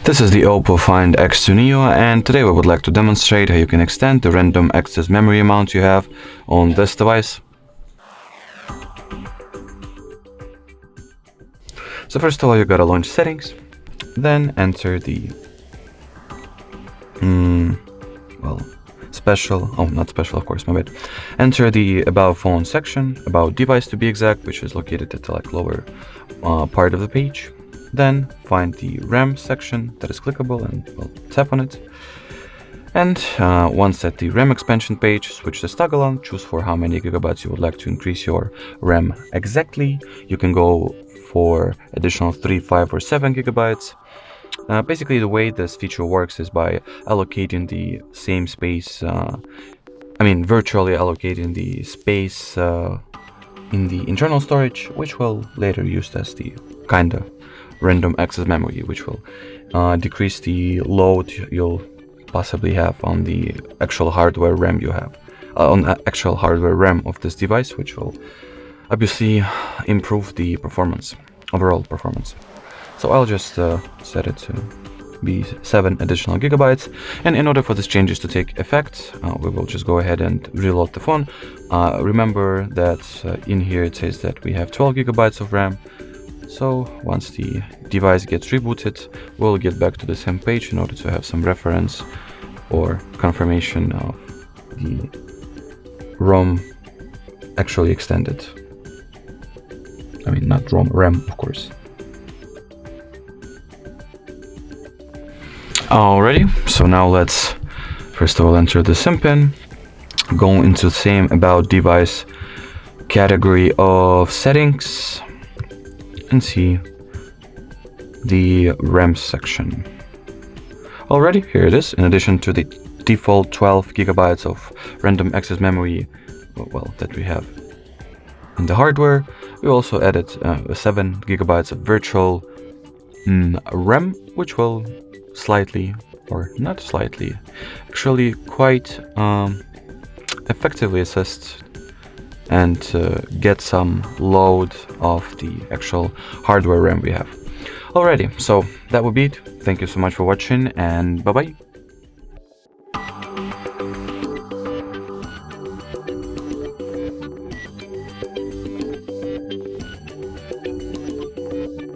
This is the OPPO Find X2 Neo, and today we would like to demonstrate how you can extend the random access memory amount you have on this device. So first of all, you gotta launch settings, then enter the not special, of course, my bad. Enter the About Phone section, About Device to be exact, which is located at the lower part of the page. Then find the RAM section that is clickable and tap on it. And once at the RAM expansion page, switch the toggle on, choose for how many gigabytes you would like to increase your RAM exactly. You can go for additional 3, 5, or 7 gigabytes. Basically, the way this feature works is by allocating the same space, virtually allocating the space in the internal storage, which will later used as the kind of random access memory, which will decrease the load you'll possibly have on the actual hardware RAM you have, on actual hardware RAM of this device, which will obviously improve the performance, overall performance. So I'll just set it to be 7 additional gigabytes, and in order for these changes to take effect, we will just go ahead and reload the phone. Remember that in here it says that we have 12 gigabytes of RAM. So once the device gets rebooted, we'll get back to the same page in order to have some reference or confirmation of the ROM actually extended. Not ROM, RAM, of course. Alrighty, so now let's first of all enter the SIM pin, go into the same About Device category of settings, and see the RAM section. Already, here it is. In addition to the default 12 gigabytes of random access memory that we have in the hardware, we also added 7 gigabytes of virtual RAM, which will slightly, or not slightly, actually quite effectively assist and get some load of the actual hardware RAM we have. Alrighty, so that would be it. Thank you so much for watching, and bye bye.